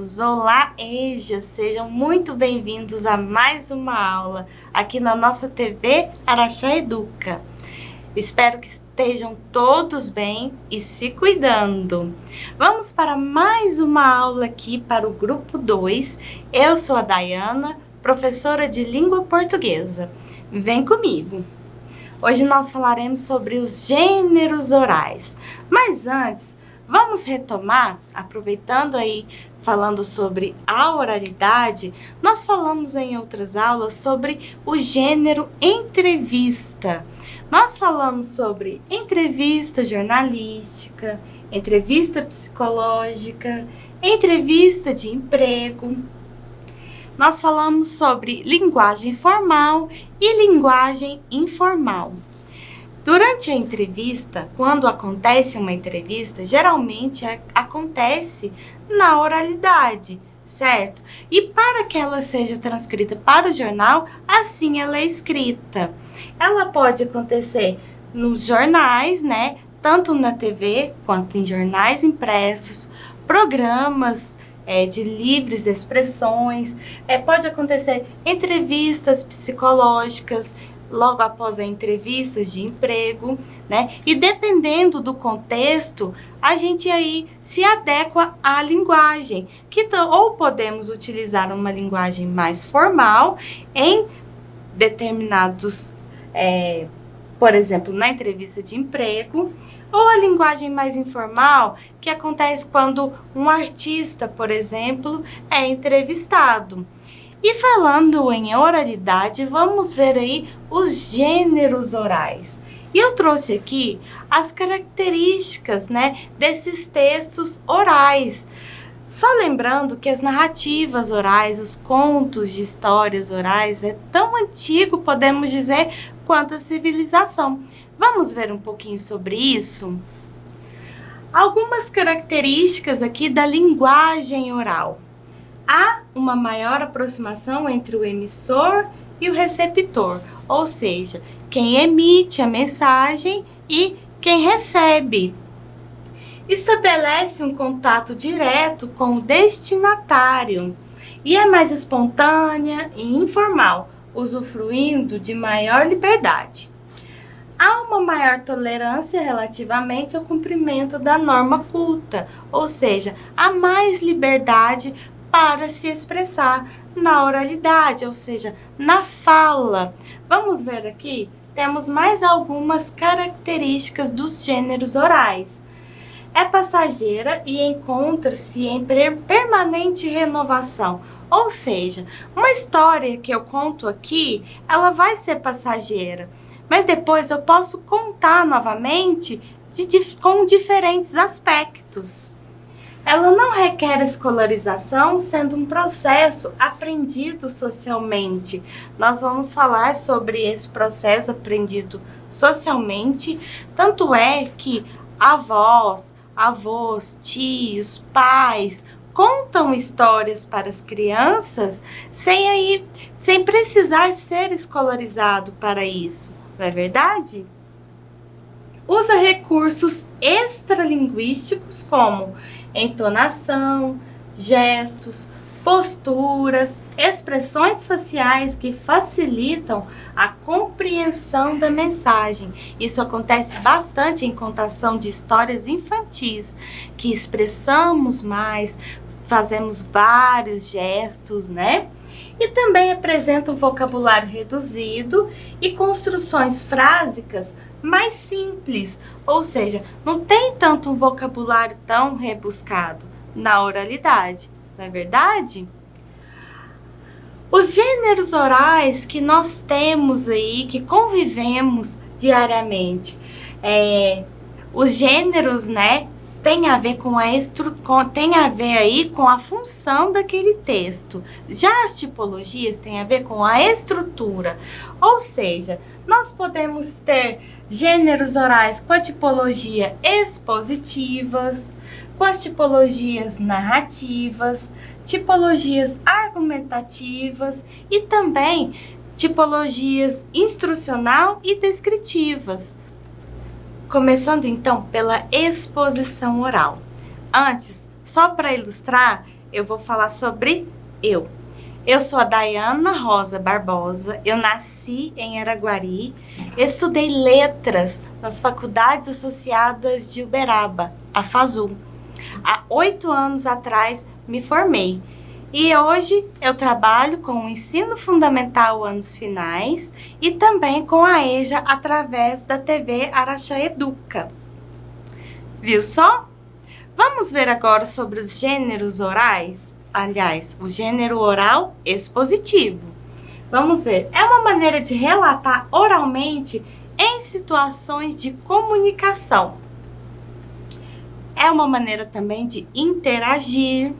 alunos! Olá, EJA! Sejam muito bem-vindos a mais uma aula aqui na nossa TV Araxá Educa. Espero que estejam todos bem e se cuidando. Vamos para mais uma aula aqui para o grupo 2. Eu sou a Dayana, professora de língua portuguesa. Vem comigo! Hoje nós falaremos sobre os gêneros orais. Mas antes, vamos retomar, aproveitando aí, falando sobre a oralidade, nós falamos em outras aulas sobre o gênero entrevista. Nós falamos sobre entrevista jornalística, entrevista psicológica, entrevista de emprego. Nós falamos sobre linguagem formal e linguagem informal. Durante a entrevista, quando acontece uma entrevista, geralmente acontece na oralidade, certo? E para que ela seja transcrita para o jornal, assim ela é escrita. Ela pode acontecer nos jornais, né? Tanto na TV quanto em jornais impressos, programas de livres expressões, pode acontecer entrevistas psicológicas, logo após as entrevistas de emprego, né? E dependendo do contexto, a gente aí se adequa à linguagem, ou podemos utilizar uma linguagem mais formal em determinados, por exemplo, na entrevista de emprego, ou a linguagem mais informal, que acontece quando um artista, por exemplo, é entrevistado. E falando em oralidade, vamos ver aí os gêneros orais. E eu trouxe aqui as características, né, desses textos orais. Só lembrando que as narrativas orais, os contos de histórias orais, é tão antigo, podemos dizer, quanto a civilização. Vamos ver um pouquinho sobre isso? Algumas características aqui da linguagem oral. Há uma maior aproximação entre o emissor e o receptor, ou seja, quem emite a mensagem e quem recebe. Estabelece um contato direto com o destinatário e é mais espontânea e informal, usufruindo de maior liberdade. Há uma maior tolerância relativamente ao cumprimento da norma culta, ou seja, há mais liberdade para se expressar na oralidade, ou seja, na fala. Vamos ver aqui, temos mais algumas características dos gêneros orais. É passageira e encontra-se em permanente renovação, ou seja, uma história que eu conto aqui, ela vai ser passageira, mas depois eu posso contar novamente com diferentes aspectos. Ela não requer escolarização, sendo um processo aprendido socialmente. Nós vamos falar sobre esse processo aprendido socialmente, tanto é que avós, tios, pais contam histórias para as crianças sem precisar ser escolarizado para isso. Não é verdade? Usa recursos extralinguísticos como entonação, gestos, posturas, expressões faciais que facilitam a compreensão da mensagem. Isso acontece bastante em contação de histórias infantis, que expressamos mais, fazemos vários gestos, né? E também apresenta um vocabulário reduzido e construções frásicas mais simples, ou seja, não tem tanto um vocabulário tão rebuscado na oralidade, não é verdade? Os gêneros orais que nós temos aí, que convivemos diariamente, os gêneros, né, tem a ver com a função daquele texto. Já as tipologias têm a ver com a estrutura, ou seja, nós podemos ter gêneros orais com a tipologia expositivas, com as tipologias narrativas, tipologias argumentativas e também tipologias instrucional e descritivas. Começando então pela exposição oral. Antes, só para ilustrar, eu vou falar sobre eu. Eu sou a Dayana Rosa Barbosa, eu nasci em Araguari, estudei letras nas faculdades associadas de Uberaba, a FASU. Há 8 anos atrás me formei e hoje eu trabalho com o ensino fundamental anos finais e também com a EJA através da TV Araxá Educa. Viu só? Vamos ver agora sobre os gêneros orais? Aliás, o gênero oral expositivo. Vamos ver. É uma maneira de relatar oralmente em situações de comunicação. É uma maneira também de interagir.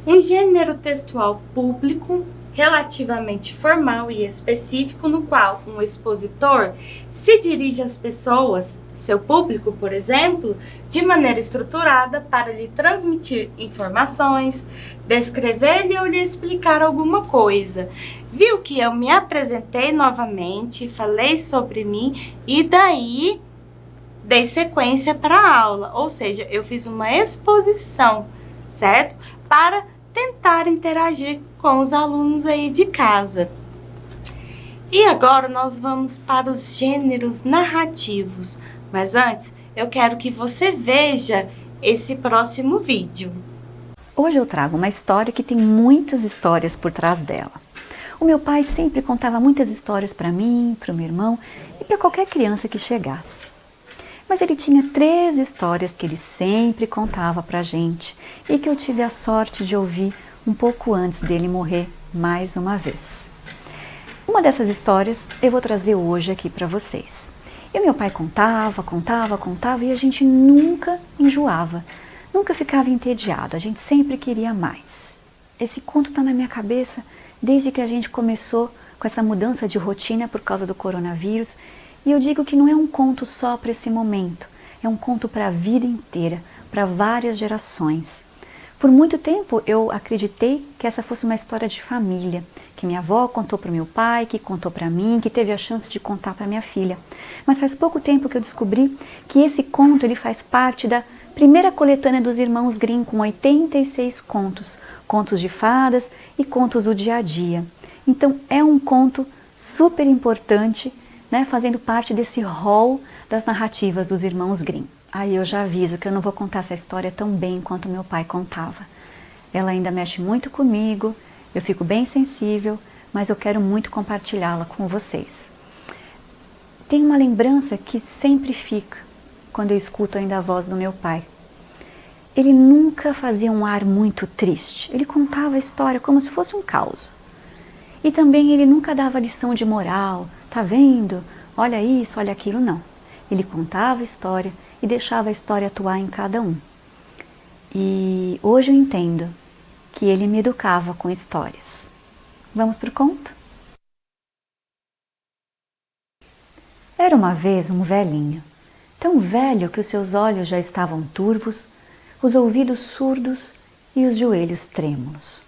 Um gênero textual público, relativamente formal e específico, no qual um expositor se dirige às pessoas, seu público, por exemplo, de maneira estruturada para lhe transmitir informações, descrever-lhe ou lhe explicar alguma coisa. Viu que eu me apresentei novamente, falei sobre mim e daí dei sequência para a aula, ou seja, eu fiz uma exposição, certo? Para tentar interagir com os alunos aí de casa. E agora nós vamos para os gêneros narrativos, mas antes eu quero que você veja esse próximo vídeo. Hoje eu trago uma história que tem muitas histórias por trás dela. O meu pai sempre contava muitas histórias para mim, para o meu irmão e para qualquer criança que chegasse. Mas ele tinha 3 histórias que ele sempre contava para a gente e que eu tive a sorte de ouvir um pouco antes dele morrer mais uma vez. Uma dessas histórias eu vou trazer hoje aqui para vocês. E meu pai contava e a gente nunca enjoava, nunca ficava entediado, a gente sempre queria mais. Esse conto está na minha cabeça desde que a gente começou com essa mudança de rotina por causa do coronavírus. E eu digo que não é um conto só para esse momento, é um conto para a vida inteira, para várias gerações. Por muito tempo eu acreditei que essa fosse uma história de família, que minha avó contou para o meu pai, que contou para mim, que teve a chance de contar para minha filha. Mas faz pouco tempo que eu descobri que esse conto ele faz parte da primeira coletânea dos Irmãos Grimm, com 86 contos, contos de fadas e contos do dia a dia. Então é um conto super importante, né, fazendo parte desse rol das narrativas dos Irmãos Grimm. Aí eu já aviso que eu não vou contar essa história tão bem quanto meu pai contava. Ela ainda mexe muito comigo, eu fico bem sensível, mas eu quero muito compartilhá-la com vocês. Tem uma lembrança que sempre fica quando eu escuto ainda a voz do meu pai. Ele nunca fazia um ar muito triste, ele contava a história como se fosse um caos. E também ele nunca dava lição de moral, tá vendo? Olha isso, olha aquilo, não. Ele contava a história e deixava a história atuar em cada um. E hoje eu entendo que ele me educava com histórias. Vamos pro conto? Era uma vez um velhinho, tão velho que os seus olhos já estavam turvos, os ouvidos surdos e os joelhos trêmulos.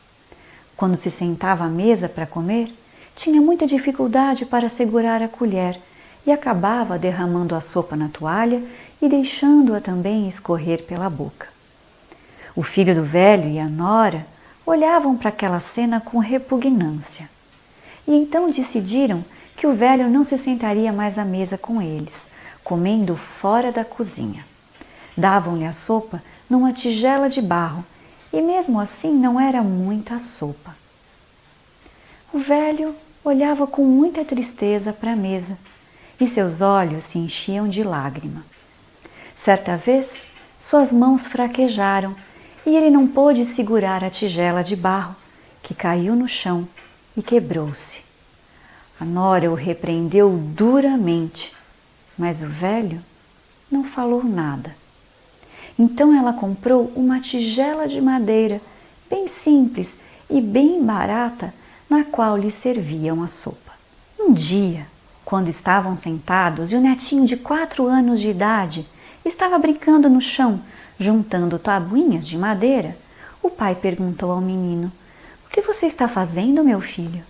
Quando se sentava à mesa para comer, tinha muita dificuldade para segurar a colher e acabava derramando a sopa na toalha e deixando-a também escorrer pela boca. O filho do velho e a nora olhavam para aquela cena com repugnância. E então decidiram que o velho não se sentaria mais à mesa com eles, comendo fora da cozinha. Davam-lhe a sopa numa tigela de barro, e mesmo assim não era muita sopa. O velho olhava com muita tristeza para a mesa e seus olhos se enchiam de lágrima. Certa vez, suas mãos fraquejaram e ele não pôde segurar a tigela de barro, que caiu no chão e quebrou-se. A nora o repreendeu duramente, mas o velho não falou nada. Então ela comprou uma tigela de madeira, bem simples e bem barata, na qual lhe serviam a sopa. Um dia, quando estavam sentados e o netinho de 4 anos de idade estava brincando no chão, juntando tabuinhas de madeira, o pai perguntou ao menino: "O que você está fazendo, meu filho?"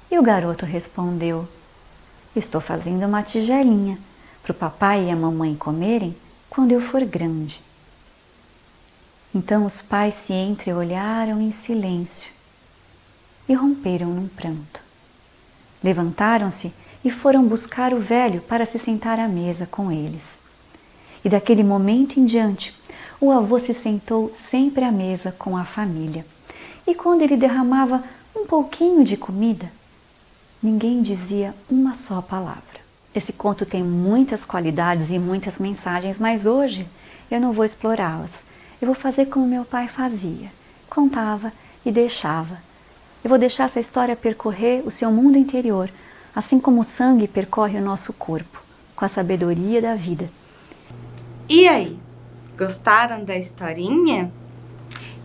E o garoto respondeu: "Estou fazendo uma tigelinha para o papai e a mamãe comerem quando eu for grande." Então os pais se entreolharam em silêncio e romperam num pranto. Levantaram-se e foram buscar o velho para se sentar à mesa com eles. E daquele momento em diante, o avô se sentou sempre à mesa com a família. E quando ele derramava um pouquinho de comida, ninguém dizia uma só palavra. Esse conto tem muitas qualidades e muitas mensagens, mas hoje eu não vou explorá-las. Eu vou fazer como meu pai fazia, contava e deixava. Eu vou deixar essa história percorrer o seu mundo interior, assim como o sangue percorre o nosso corpo, com a sabedoria da vida. E aí, gostaram da historinha?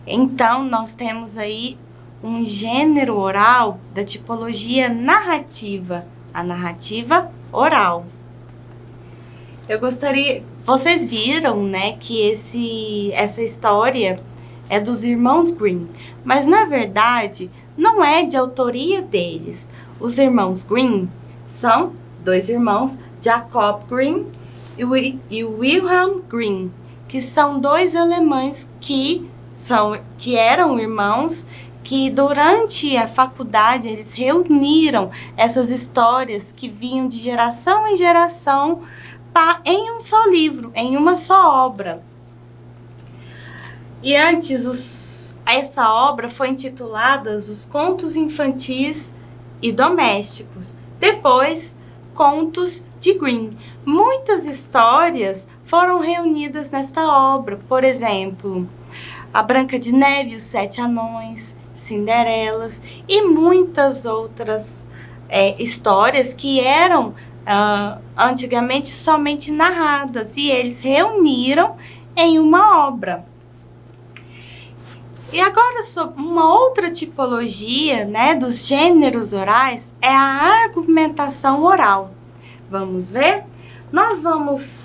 Então, nós temos aí um gênero oral da tipologia narrativa, a narrativa oral. Eu gostaria... Vocês viram, né, que essa história é dos irmãos Grimm, mas na verdade não é de autoria deles. Os irmãos Grimm são dois irmãos, Jacob Grimm e Wilhelm Grimm, que são dois alemães que eram irmãos, que durante a faculdade eles reuniram essas histórias que vinham de geração em geração em um só livro, em uma só obra. E antes essa obra foi intitulada Os Contos Infantis e Domésticos. Depois, Contos de Grimm. Muitas histórias foram reunidas nesta obra. Por exemplo, A Branca de Neve e os Sete Anões, Cinderelas e muitas outras histórias que eram antigamente somente narradas, e eles reuniram em uma obra. E agora, sobre uma outra tipologia, né, dos gêneros orais é a argumentação oral. Vamos ver? Nós vamos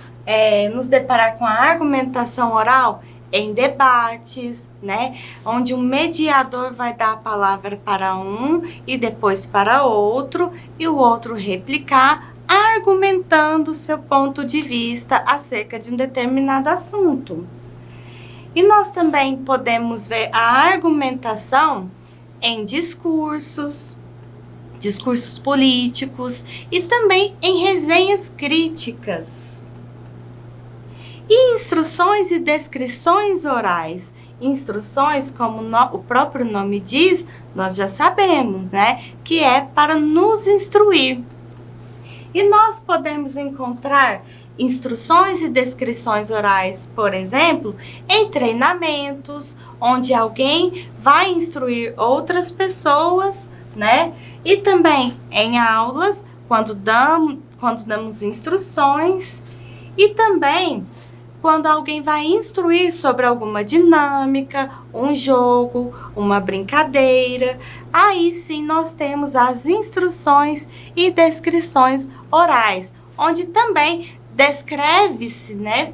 nos deparar com a argumentação oral em debates, né, onde um mediador vai dar a palavra para um e depois para outro, e o outro replicar, argumentando seu ponto de vista acerca de um determinado assunto. E nós também podemos ver a argumentação em discursos políticos e também em resenhas críticas. E instruções e descrições orais. Instruções, como o próprio nome diz, nós já sabemos, né, que é para nos instruir. E nós podemos encontrar instruções e descrições orais, por exemplo, em treinamentos, onde alguém vai instruir outras pessoas, né? E também em aulas, quando damos instruções, e também quando alguém vai instruir sobre alguma dinâmica, um jogo, uma brincadeira. Aí sim nós temos as instruções e descrições orais, onde também descreve-se, né,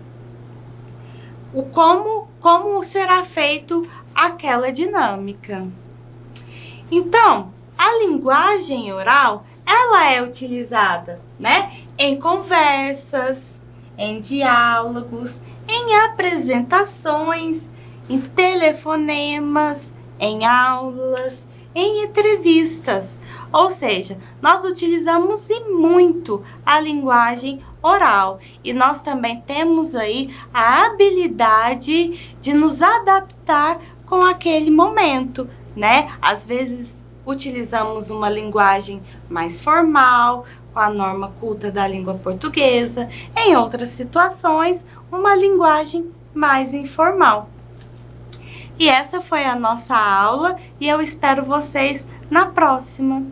como será feito aquela dinâmica. Então, a linguagem oral, ela é utilizada, né, em conversas, em diálogos, em apresentações, em telefonemas, em aulas, em entrevistas. Ou seja, nós utilizamos e muito a linguagem oral, e nós também temos aí a habilidade de nos adaptar com aquele momento, né? Às vezes utilizamos uma linguagem mais formal, com a norma culta da língua portuguesa, em outras situações, uma linguagem mais informal. E essa foi a nossa aula, e eu espero vocês na próxima.